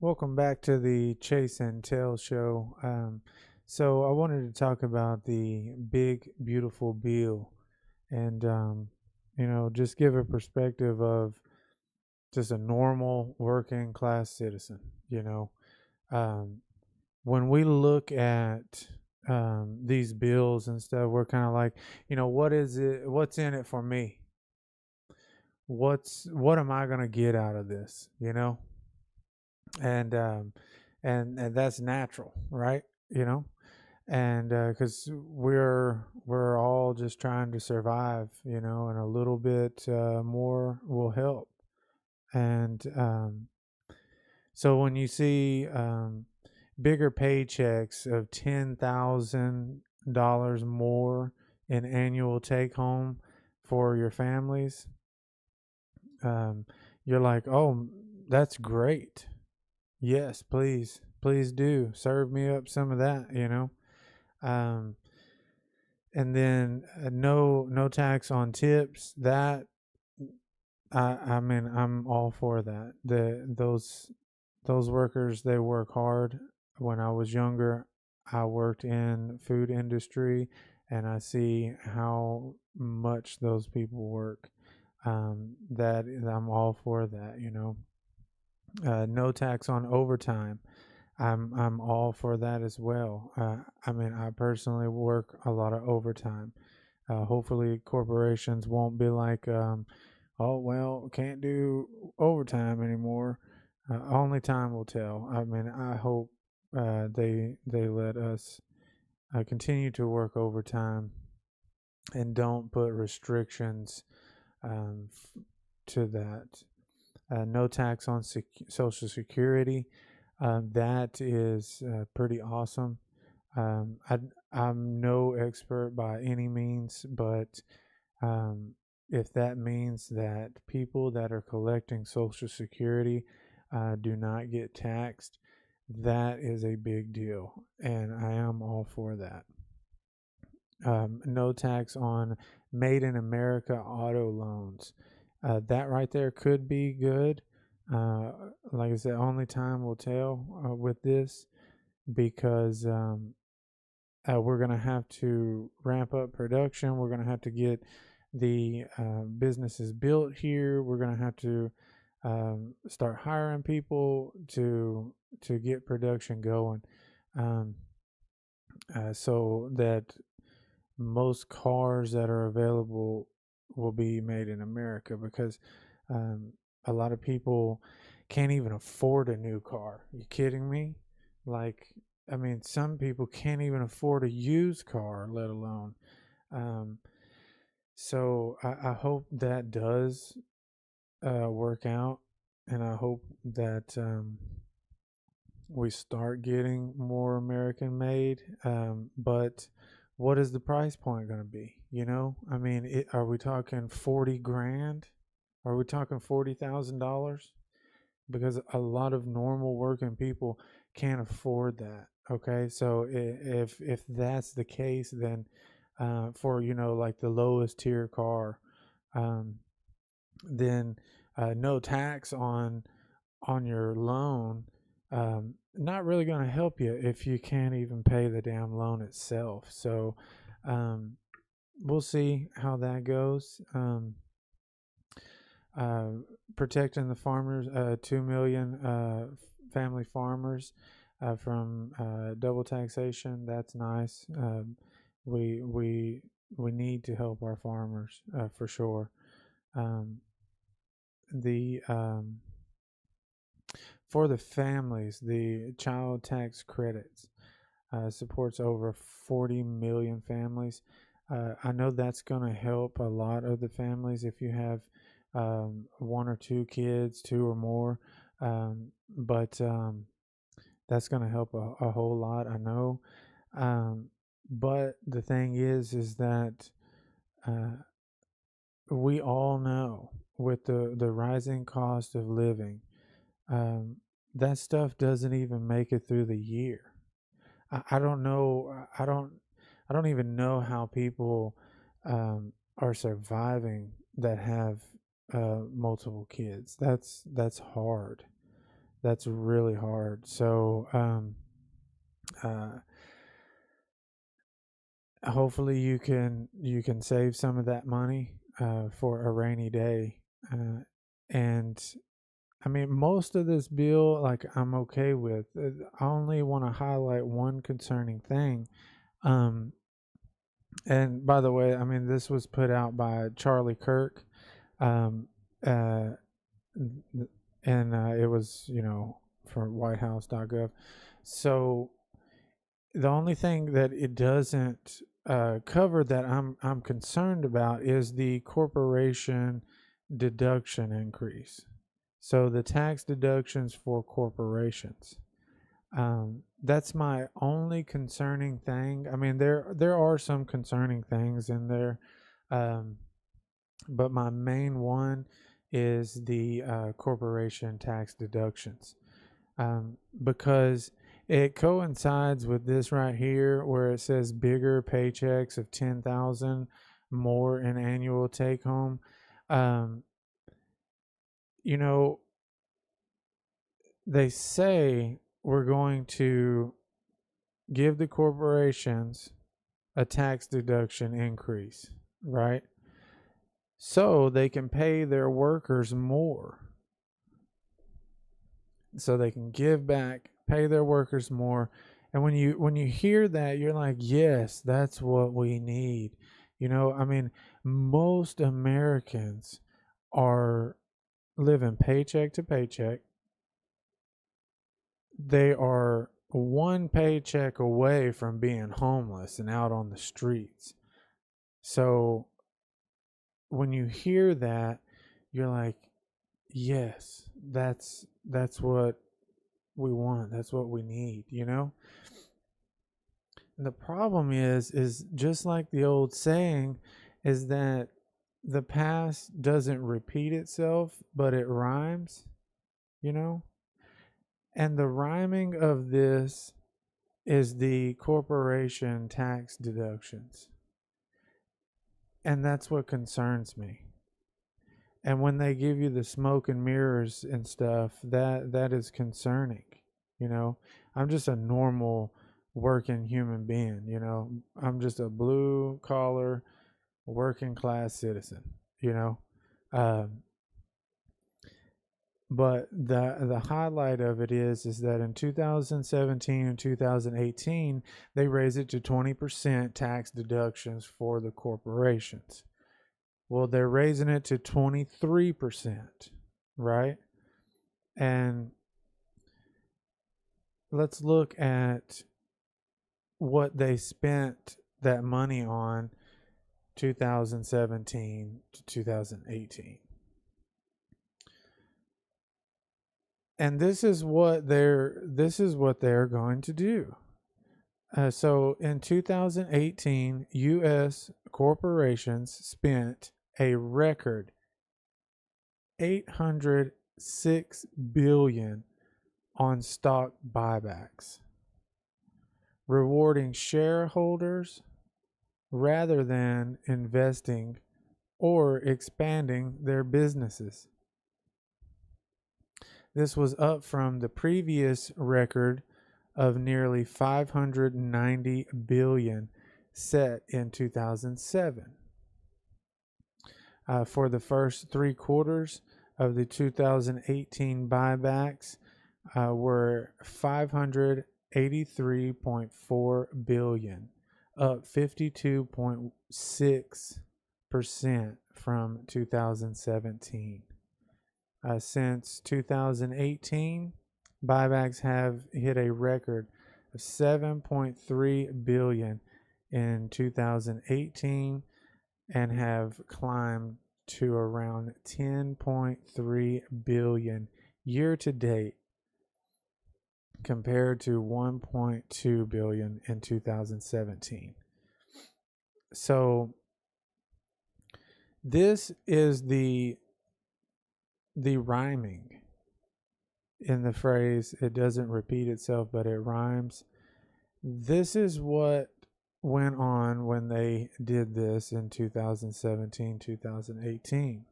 Welcome back to the Chase and Tail show. So I wanted to talk about the big, beautiful bill, and just give a perspective of just a normal working class citizen. You know, um, when we look at these bills and stuff, we're kind of like, what is it? What's in it for me? What am I gonna get out of this? And and that's natural, right? You know, and because we're all just trying to survive, and a little bit more will help. And so when you see bigger paychecks of $10,000 more in annual take home for your families, um, you're like, oh, that's great. Yes, please, please do serve me up some of that. Um, and then no tax on tips. That I mean I'm all for that. Those workers, they work hard. When I was younger, I worked in food industry, and I see how much those people work. That I'm all for that. No tax on overtime. I'm all for that as well. I mean, I personally work a lot of overtime. Hopefully, corporations won't be like, oh well, can't do overtime anymore. Only time will tell. I mean, I hope they let us continue to work overtime and don't put restrictions to that. No tax on Social Security. That is pretty awesome. Um, I, I'm no expert by any means, but um, if that means that people that are collecting Social Security do not get taxed, that is a big deal, and I am all for that. No tax on Made in America auto loans. That right there could be good. Uh, like I said, only time will tell with this because we're going to have to ramp up production. We're going to have to get the businesses built here. We're going to have to start hiring people to get production going, um, so that most cars that are available will be made in America because um, a lot of people can't even afford a new car. You kidding me? Like, I mean, some people can't even afford a used car, let alone. Um, so I hope that does work out, and I hope that we start getting more American made. But what is the price point going to be? I mean, are we talking 40 grand? Are we talking $40,000? Because a lot of normal working people can't afford that. Okay, so if that's the case, then for like the lowest tier car, um, then no tax on your loan, not really going to help you if you can't even pay the damn loan itself. So um, we'll see how that goes. Uh, Protecting the farmers, 2 million family farmers from double taxation. That's nice. We we we need to help our farmers for sure. Um, the For the families, the child tax credits supports over 40 million families. I know that's going to help a lot of the families if you have one or two kids, two or more. But that's going to help a whole lot, I know. Um, but the thing is that uh, we all know with the rising cost of living, um, that stuff doesn't even make it through the year. I don't know. I don't even know how people are surviving that have multiple kids. That's hard. That's really hard. So uh, hopefully you can save some of that money for a rainy day. And I mean, most of this bill, like, I'm okay with. I only want to highlight one concerning thing. Um, and by the way, I mean, this was put out by Charlie Kirk. Um, uh, and it was, for whitehouse.gov. So the only thing that it doesn't cover that I'm concerned about is the corporation deduction increase. So the tax deductions for corporations. That's my only concerning thing. I mean, there are some concerning things in there, um, but my main one is the corporation tax deductions, because it coincides with this right here where it says bigger paychecks of 10,000 more in annual take home. Um, you know, they say we're going to give the corporations a tax deduction increase, right? So they can pay their workers more. So they can give back, pay their workers more. And when you hear that, you're like, yes, that's what we need. I mean, most Americans are living paycheck to paycheck. They are one paycheck away from being homeless and out on the streets. So when you hear that, you're like, yes, that's what we want. That's what we need. And the problem is just like the old saying, is that the past doesn't repeat itself, but it rhymes, you know? And the rhyming of this is the corporation tax deductions. And that's what concerns me. And when they give you the smoke and mirrors and stuff, that is concerning. I'm just a normal working human being. I'm just a blue collar working class citizen. You know, um, but the highlight of it is that in 2017 and 2018 they raised it to 20% tax deductions for the corporations. Well, they're raising it to 23%, right? And let's look at what they spent that money on 2017 to 2018. And this is what they're going to do. So in 2018, U.S. corporations spent a record $806 billion on stock buybacks, rewarding shareholders rather than investing or expanding their businesses. This was up from the previous record of nearly $590 billion set in 2007. For the first 3 quarters of the 2018 buybacks were $583.4 billion, up 52.6% from 2017. Since 2018, buybacks have hit a record of $7.3 billion in 2018 and have climbed to around $10.3 billion year to date, compared to $1.2 billion in 2017. So this is the rhyming in the phrase, it doesn't repeat itself, but it rhymes. This is what went on when they did this in 2017, 2018.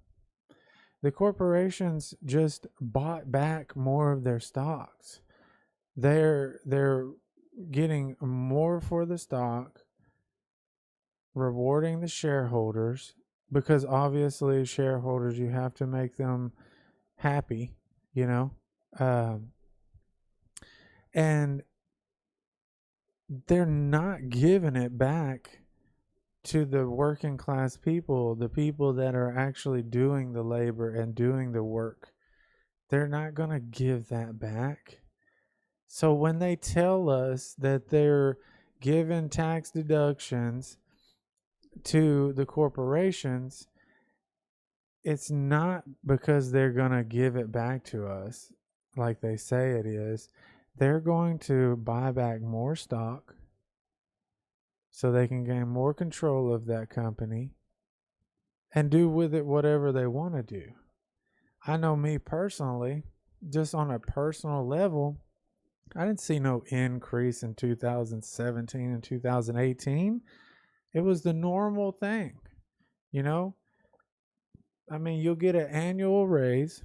The corporations just bought back more of their stocks. They're getting more for the stock, rewarding the shareholders, because obviously shareholders, you have to make them happy, you know. Um, and they're not giving it back to the working class people, the people that are actually doing the labor and doing the work. They're not going to give that back. So when they tell us that they're giving tax deductions to the corporations, it's not because they're going to give it back to us like they say it is. They're going to buy back more stock so they can gain more control of that company and do with it whatever they want to do. I know me personally, just on a personal level, I didn't see no increase in 2017 and 2018. It was the normal thing, you know? I mean, you'll get an annual raise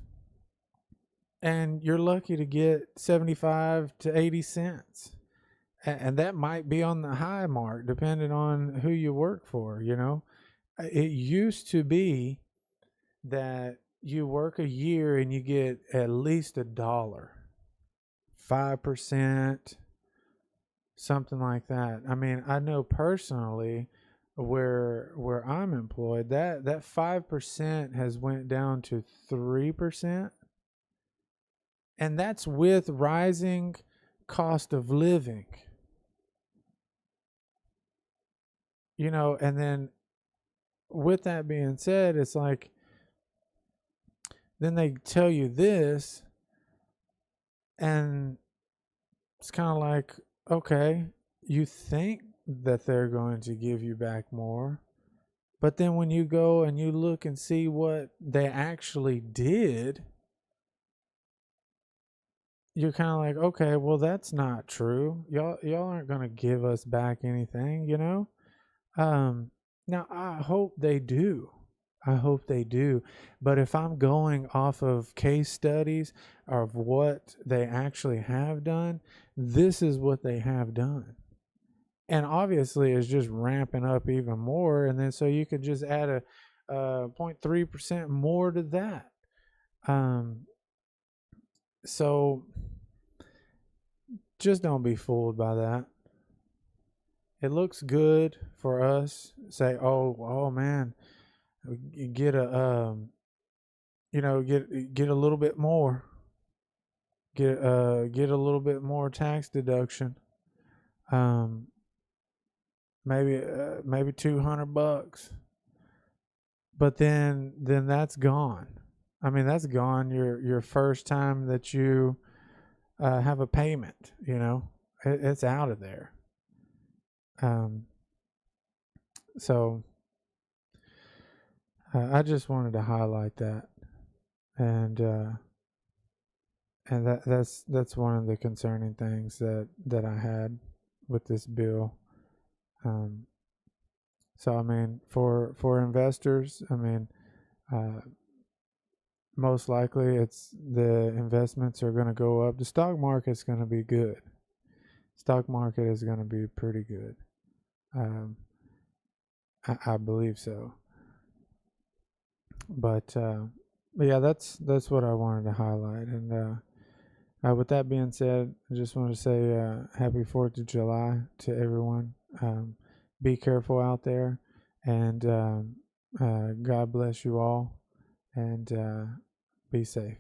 and you're lucky to get 75 to 80 cents. And that might be on the high mark, depending on who you work for, you know? It used to be that you work a year and you get at least $1, 5%, something like that. I mean, I know personally where I'm employed, that 5% has went down to 3%, and that's with rising cost of living. You know, and then with that being said, it's like, then they tell you this, and it's kind of like, okay, you think that they're going to give you back more, but then when you go and you look and see what they actually did, you're kind of like, okay, well, that's not true. Y'all aren't going to give us back anything, you know? Now I hope they do. I hope they do. But if I'm going off of case studies of what they actually have done, this is what they have done. And obviously it's just ramping up even more. And then so you could just add a 0.3% more to that. So just don't be fooled by that. It looks good for us. Say, oh man, get a get a little bit more. Get a little bit more tax deduction. Maybe $200. But then that's gone. I mean, that's gone your first time that you have a payment, you know. It's out of there. So I just wanted to highlight that, and that's one of the concerning things that I had with this bill. So I mean, for investors, I mean, most likely it's the investments are going to go up. The stock market's going to be good. Stock market is going to be pretty good. I believe so. But yeah, that's what I wanted to highlight. And with that being said, I just want to say happy 4th of July to everyone. Be careful out there, and God bless you all, and be safe.